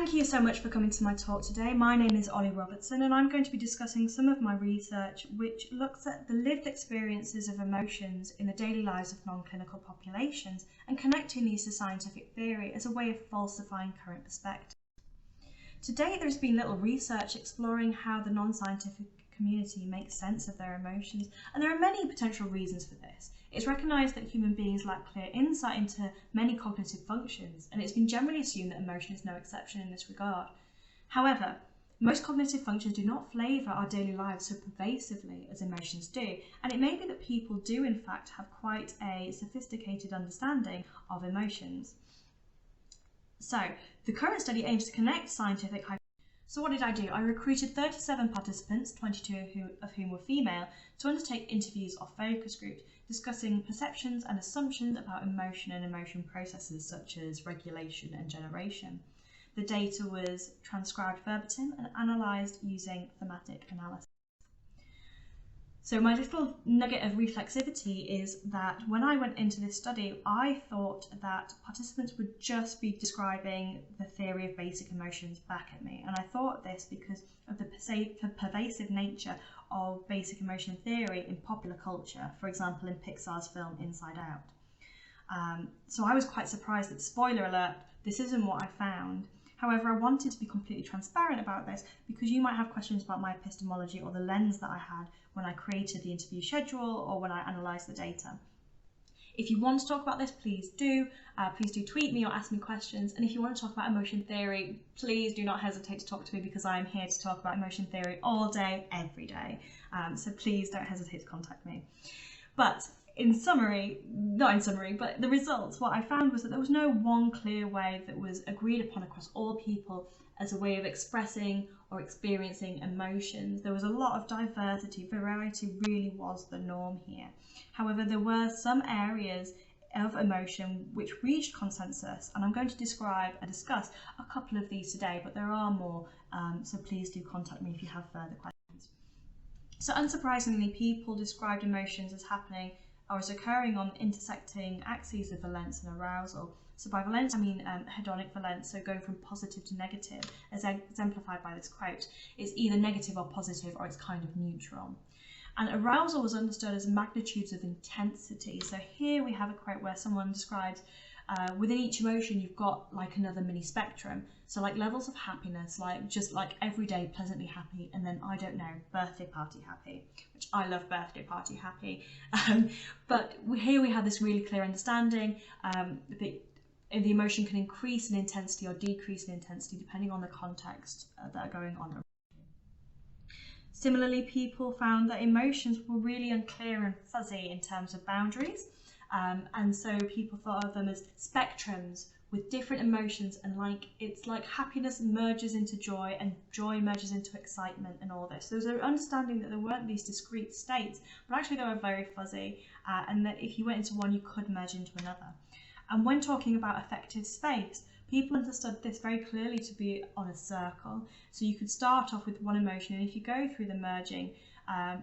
Thank you so much for coming to my talk today. My name is Ollie Robertson and I'm going to be discussing some of my research which looks at the lived experiences of emotions in the daily lives of non-clinical populations and connecting these to scientific theory as a way of falsifying current perspective. To date, there's been little research exploring how the non-scientific community makes sense of their emotions, and there are many potential reasons for this. It's recognised that human beings lack clear insight into many cognitive functions, and it's been generally assumed that emotion is no exception in this regard. However, most cognitive functions do not flavour our daily lives so pervasively as emotions do, and it may be that people do in fact have quite a sophisticated understanding of emotions. So, the current study aims to connect scientific hypotheses. So what did I do? I recruited 37 participants, 22 of whom were female, to undertake interviews or focus groups discussing perceptions and assumptions about emotion and emotion processes such as regulation and generation. The data was transcribed verbatim and analysed using thematic analysis. So my little nugget of reflexivity is that when I went into this study, I thought that participants would just be describing the theory of basic emotions back at me. And I thought this because of the pervasive nature of basic emotion theory in popular culture, for example, in Pixar's film Inside Out. So I was quite surprised that, spoiler alert, this isn't what I found. However, I wanted to be completely transparent about this because you might have questions about my epistemology or the lens that I had when I created the interview schedule or when I analysed the data. If you want to talk about this, please do tweet me or ask me questions. And if you want to talk about emotion theory, please do not hesitate to talk to me because I am here to talk about emotion theory all day, every day. So please don't hesitate to contact me. But but the results, what I found was that there was no one clear way that was agreed upon across all people as a way of expressing or experiencing emotions. There was a lot of diversity. Variety really was the norm here. However, there were some areas of emotion which reached consensus, and I'm going to describe and discuss a couple of these today, but there are more, so please do contact me if you have further questions. So unsurprisingly, people described emotions as happening or as occurring on intersecting axes of valence and arousal. So by valence, I mean hedonic valence, so going from positive to negative, as exemplified by this quote. It's either negative or positive, or it's kind of neutral. And arousal was understood as magnitudes of intensity. So here we have a quote where someone describes within each emotion you've got like another mini spectrum. So like levels of happiness, like just like everyday pleasantly happy, and then I don't know, birthday party happy, which I love birthday party happy. But here we have this really clear understanding that the emotion can increase in intensity or decrease in intensity depending on the context that are going on. Similarly, people found that emotions were really unclear and fuzzy in terms of boundaries. And so people thought of them as spectrums with different emotions, and it's like happiness merges into joy and joy merges into excitement and all this. So there was an understanding that there weren't these discrete states, but actually they were very fuzzy, and that if you went into one, you could merge into another. And when talking about affective space, people understood this very clearly to be on a circle. So you could start off with one emotion, and if you go through the merging,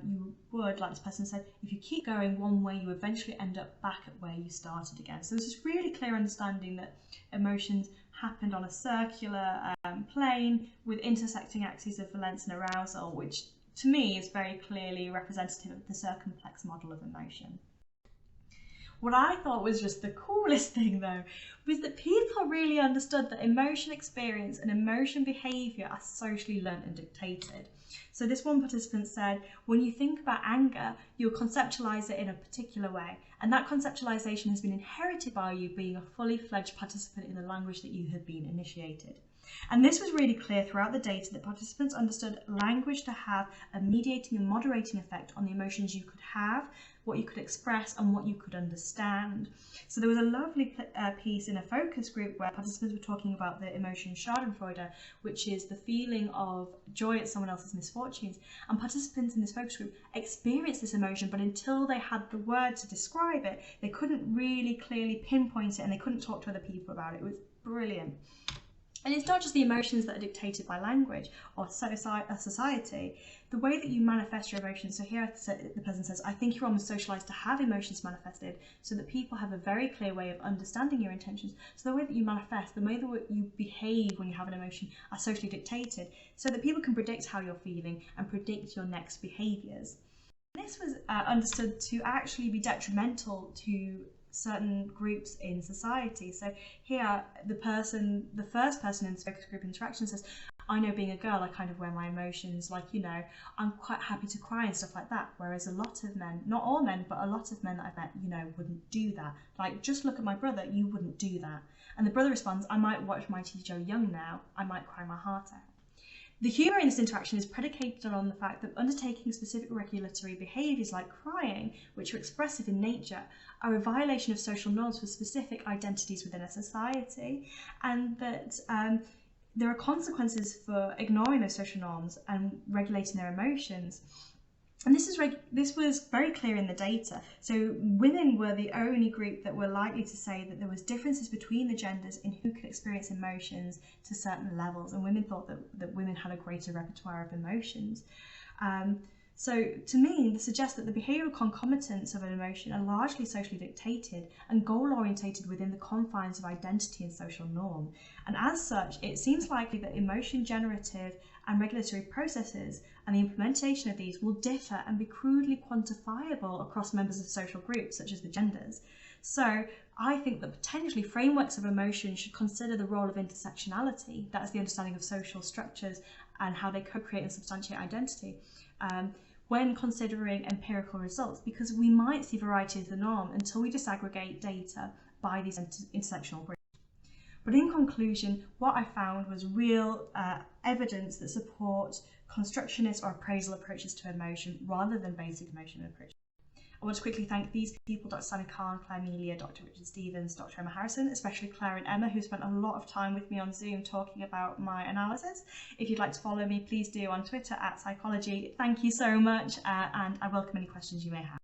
you would, like this person said, if you keep going one way, you eventually end up back at where you started again. So there's this really clear understanding that emotions happened on a circular plane with intersecting axes of valence and arousal, which to me is very clearly representative of the circumplex model of emotion. What I thought was just the coolest thing though, was that people really understood that emotion experience and emotion behaviour are socially learnt and dictated. So this one participant said, when you think about anger, you'll conceptualise it in a particular way, and that conceptualisation has been inherited by you being a fully fledged participant in the language that you have been initiated. And this was really clear throughout the data that participants understood language to have a mediating and moderating effect on the emotions you could have, what you could express, and what you could understand. So there was a lovely piece in a focus group where participants were talking about the emotion Schadenfreude, which is the feeling of joy at someone else's misfortunes. And participants in this focus group experienced this emotion, but until they had the word to describe it, they couldn't really clearly pinpoint it, and they couldn't talk to other people about it. It was brilliant. And it's not just the emotions that are dictated by language or society. The way that you manifest your emotions, so here the person says, I think you're almost socialized to have emotions manifested so that people have a very clear way of understanding your intentions. So the way that you manifest, the way that you behave when you have an emotion are socially dictated so that people can predict how you're feeling and predict your next behaviors. This was understood to actually be detrimental to certain groups in society. So here the first person in focus group interaction says, I know being a girl, I kind of wear my emotions, like, you know, I'm quite happy to cry and stuff like that. Whereas a lot of men, not all men, but a lot of men that I've met, you know, wouldn't do that. Like, just look at my brother, you wouldn't do that. And the brother responds, I might watch Mighty Joe Young now, I might cry my heart out. The humour in this interaction is predicated on the fact that undertaking specific regulatory behaviours like crying, which are expressive in nature, are a violation of social norms for specific identities within a society, and that there are consequences for ignoring those social norms and regulating their emotions. And this was very clear in the data. So women were the only group that were likely to say that there was differences between the genders in who could experience emotions to certain levels. And women thought that women had a greater repertoire of emotions. So to me, this suggests that the behavioural concomitants of an emotion are largely socially dictated and goal-orientated within the confines of identity and social norm. And as such, it seems likely that emotion generative and regulatory processes and the implementation of these will differ and be crudely quantifiable across members of social groups, such as the genders. So I think that potentially frameworks of emotion should consider the role of intersectionality, that is the understanding of social structures and how they co-create and substantiate identity, when considering empirical results, because we might see variety as the norm until we disaggregate data by these intersectional groups. But in conclusion, what I found was real evidence that supports constructionist or appraisal approaches to emotion rather than basic emotion approaches. I want to quickly thank these people, Dr. Simon Khan, Claire Melia, Dr. Richard Stevens, Dr. Emma Harrison, especially Claire and Emma, who spent a lot of time with me on Zoom talking about my analysis. If you'd like to follow me, please do on Twitter @psychology. Thank you so much, and I welcome any questions you may have.